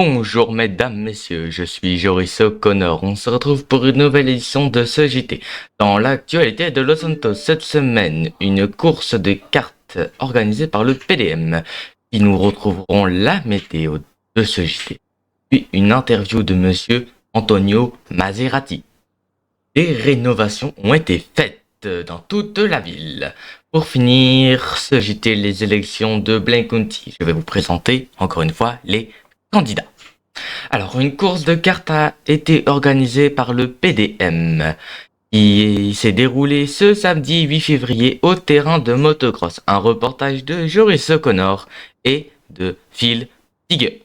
Bonjour mesdames, messieurs, je suis Joris O'Connor. On se retrouve pour une nouvelle édition de ce JT. Dans l'actualité de Los Santos cette semaine, une course de cartes organisée par le PDM. Puis nous retrouverons la météo de ce JT. Puis une interview de monsieur Antonio Maserati. Des rénovations ont été faites dans toute la ville. Pour finir ce JT, les élections de Blaine County. Je vais vous présenter encore une fois les candidats. Alors, une course de cartes a été organisée par le PDM qui s'est déroulée ce samedi 8 février au terrain de motocross. Un reportage de Joris O'Connor et de Phil Tigger.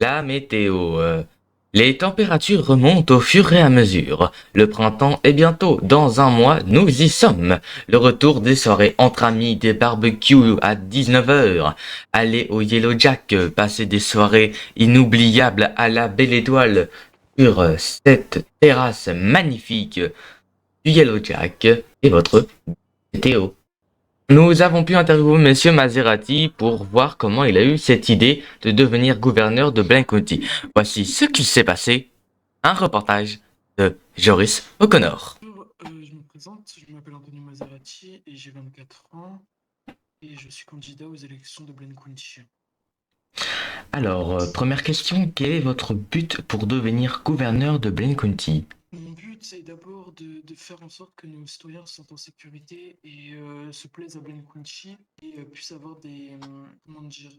La météo. Les températures remontent au fur et à mesure. Le printemps est bientôt. Dans un mois, nous y sommes. Le retour des soirées entre amis, des barbecues à 19 heures. Aller au Yellow Jack, passer des soirées inoubliables à la Belle Étoile sur cette terrasse magnifique du Yellow Jack et votre météo. Nous avons pu interviewer Monsieur Maserati pour voir comment il a eu cette idée de devenir gouverneur de Blaine County. Voici ce qui s'est passé. Un reportage de Joris O'Connor. Bonjour, je me présente, je m'appelle Antonio Maserati et j'ai 24 ans et je suis candidat aux élections de Blaine County. Alors, première question, quel est votre but pour devenir gouverneur de Blaine County? Mon but, c'est d'abord de faire en sorte que nos citoyens se sentent en sécurité et se plaisent à Blaine County et puissent avoir comment dire,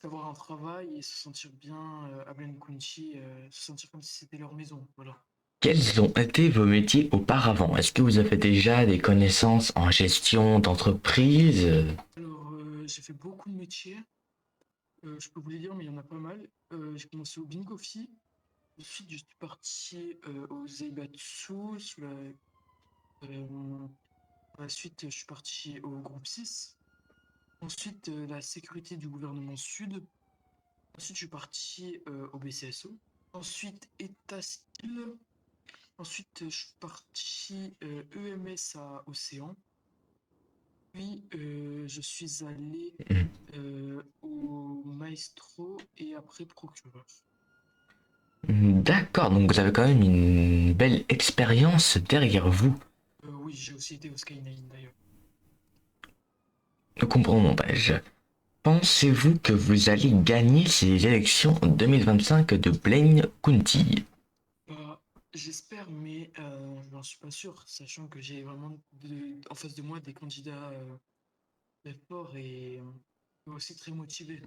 avoir un travail et se sentir bien à Blaine County, se sentir comme si c'était leur maison. Voilà. Quels ont été vos métiers auparavant? Est-ce que vous avez déjà des connaissances en gestion d'entreprise? Alors, j'ai fait beaucoup de métiers, je peux vous les dire, mais il y en a pas mal. J'ai commencé au Bingofi. Ensuite, je suis parti au Zaibatsu. Par la suite, je suis parti au groupe 6. Ensuite, la sécurité du gouvernement Sud. Ensuite, je suis parti au BCSO. Ensuite, État civil. Ensuite, je suis parti EMS à Océan. Puis, je suis allé au Maestro et après procureur. D'accord, donc vous avez quand même une belle expérience derrière vous. Oui, j'ai aussi été au Skyline d'ailleurs. Nous comprenons, ben-je. Pensez-vous que vous allez gagner ces élections en 2025 de Blaine County? Bah, j'espère, mais je n'en suis pas sûr, sachant que j'ai vraiment en face de moi des candidats très forts et aussi très motivés.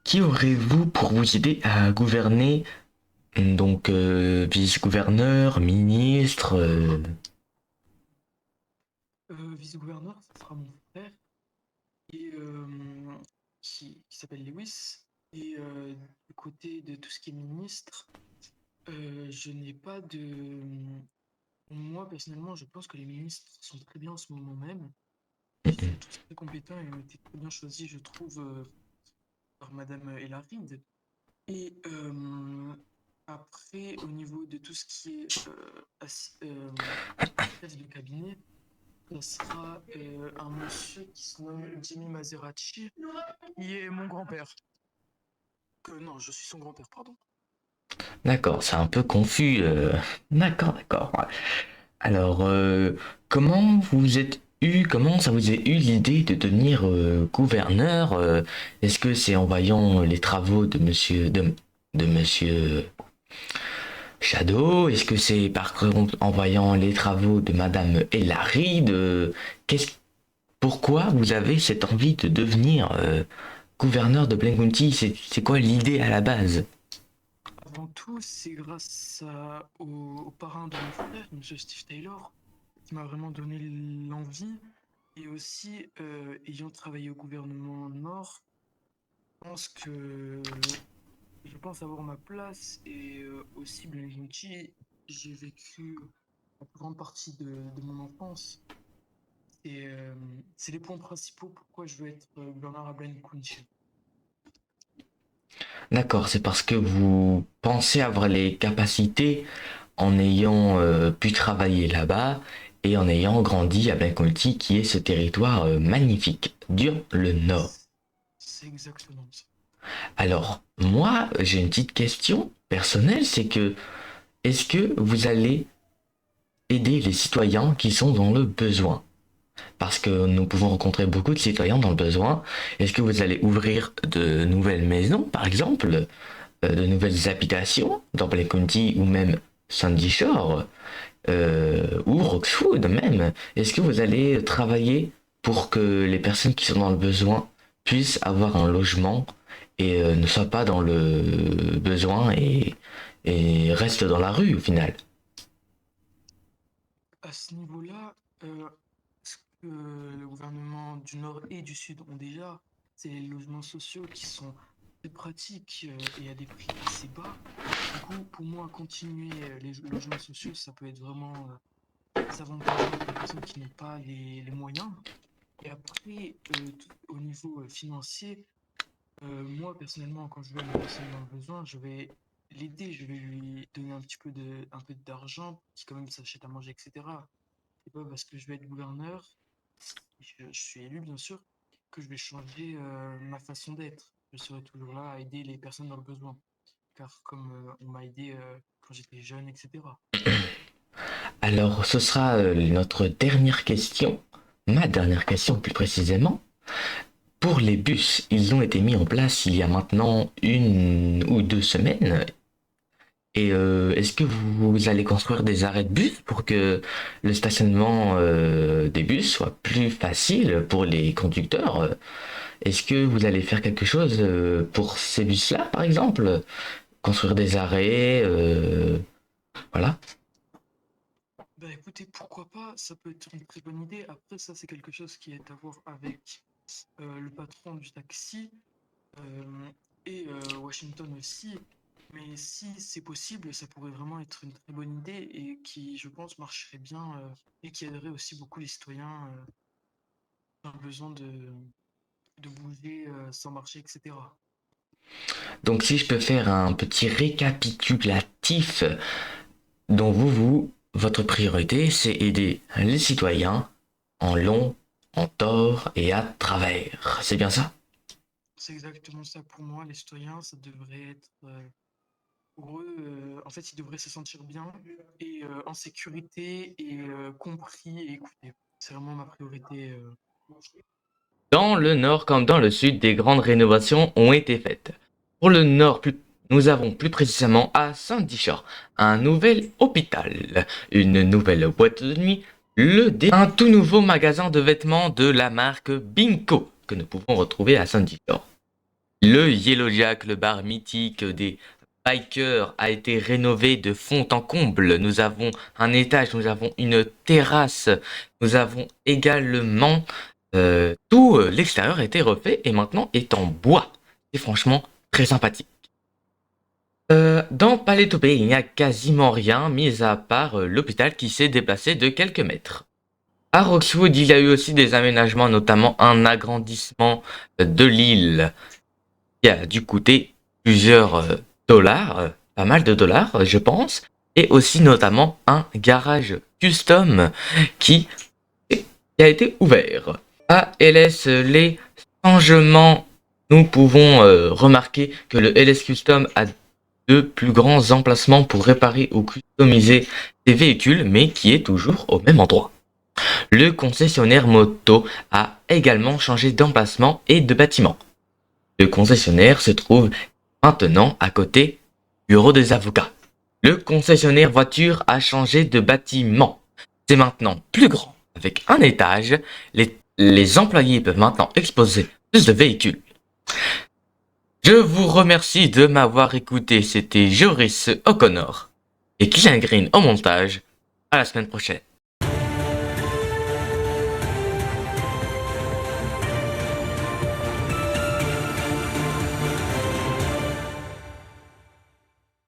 Qui aurez-vous pour vous aider à gouverner? Donc, vice-gouverneur, ministre. Vice-gouverneur, ça sera mon frère et qui s'appelle Lewis. Et du côté de tout ce qui est ministre, je n'ai pas de. Moi, personnellement, je pense que les ministres sont très bien en ce moment même. Ils sont tous très compétents et ont été très bien choisis, je trouve, par Madame Elaride. Et après, au niveau de tout ce qui est chef de cabinet, ça sera un monsieur qui se nomme Jimmy Maserati, qui est mon grand-père. Non, je suis son grand-père, pardon. D'accord, c'est un peu confus. D'accord, d'accord. Alors, comment ça vous est eu l'idée de devenir gouverneur? Est-ce que c'est en voyant les travaux de Monsieur Shadow? Est-ce que c'est par contre en voyant les travaux de Madame Ellary? Qu'est-ce, pourquoi vous avez cette envie de devenir gouverneur de Blaine County? C'est quoi l'idée à la base? Avant tout, c'est grâce au parrain de mon frère, monsieur Steve Taylor, qui m'a vraiment donné l'envie. Et aussi, ayant travaillé au gouvernement Nord, je pense que je pense avoir ma place et aussi Blaine County, j'ai vécu la plus grande partie de mon enfance. Et c'est les points principaux pourquoi je veux être gouverneur à Blaine County. D'accord, c'est parce que vous pensez avoir les capacités en ayant pu travailler là-bas et en ayant grandi à Blaincoulty, qui est ce territoire magnifique, dans le nord. C'est exactement ça. Alors, moi, j'ai une petite question personnelle, c'est que est-ce que vous allez aider les citoyens qui sont dans le besoin? Parce que nous pouvons rencontrer beaucoup de citoyens dans le besoin. Est-ce que vous allez ouvrir de nouvelles maisons, par exemple, de nouvelles habitations dans Blaine County ou même Sandy Shore? Ou Roxwood même. Est-ce que vous allez travailler pour que les personnes qui sont dans le besoin puissent avoir un logement et ne soient pas dans le besoin et restent dans la rue au final? À ce niveau-là, que le gouvernement du Nord et du Sud ont déjà, c'est les logements sociaux qui sont très pratiques et à des prix assez bas. Du coup, pour moi, continuer les logements sociaux, ça peut être vraiment très avantageux pour les personnes qui n'ont pas les moyens. Et après, au niveau financier, moi, personnellement, quand je vois une personne dans le besoin, je vais l'aider, je vais lui donner un peu d'argent pour qu'il quand même s'achète à manger, etc. C'est pas parce que je vais être gouverneur, je suis élu bien sûr, que je vais changer ma façon d'être. Je serai toujours là à aider les personnes dans le besoin. Car comme on m'a aidé quand j'étais jeune, etc. Alors, ce sera notre dernière question, ma dernière question plus précisément. Pour les bus, ils ont été mis en place il y a maintenant 1 ou 2 semaines. Et est-ce que vous allez construire des arrêts de bus pour que le stationnement des bus soit plus facile pour les conducteurs? Est-ce que vous allez faire quelque chose pour ces bus-là, par exemple? Construire des arrêts, voilà. Bah écoutez, pourquoi pas, ça peut être une très bonne idée. Après, ça, c'est quelque chose qui est à voir avec le patron du taxi euh, et Washington aussi. Mais si c'est possible, ça pourrait vraiment être une très bonne idée et qui, je pense, marcherait bien et qui aiderait aussi beaucoup les citoyens dans le besoin de bouger sans marcher, etc. Donc si je peux faire un petit récapitulatif dont votre priorité, c'est aider les citoyens en long, en tort et à travers. C'est bien ça? C'est exactement ça pour moi. Les citoyens, ça devrait être pour eux, en fait, ils devraient se sentir bien et en sécurité et compris et écoutés. C'est vraiment ma priorité. Dans le nord comme dans le sud, des grandes rénovations ont été faites. Pour le nord, nous avons plus précisément à Saint-Dichor un nouvel hôpital, une nouvelle boîte de nuit, un tout nouveau magasin de vêtements de la marque Binko que nous pouvons retrouver à Saint-Dichor. Le Yellow Jack, le bar mythique des bikers, a été rénové de fond en comble. Nous avons un étage, nous avons une terrasse, nous avons également tout l'extérieur a été refait et maintenant est en bois. C'est franchement très sympathique. Dans Palais Topé, il n'y a quasiment rien, mis à part l'hôpital qui s'est déplacé de quelques mètres. À Roxwood, il y a eu aussi des aménagements, notamment un agrandissement de l'île qui a dû coûter plusieurs dollars, pas mal de dollars, je pense, et aussi notamment un garage custom qui, qui a été ouvert. À LS, les changements, nous pouvons remarquer que le LS Custom a deux plus grands emplacements pour réparer ou customiser des véhicules, mais qui est toujours au même endroit. Le concessionnaire moto a également changé d'emplacement et de bâtiment. Le concessionnaire se trouve maintenant à côté du bureau des avocats. Le concessionnaire voiture a changé de bâtiment. C'est maintenant plus grand, avec un étage. Les employés peuvent maintenant exposer plus de véhicules. Je vous remercie de m'avoir écouté. C'était Joris O'Connor et Kylian Green au montage. À la semaine prochaine.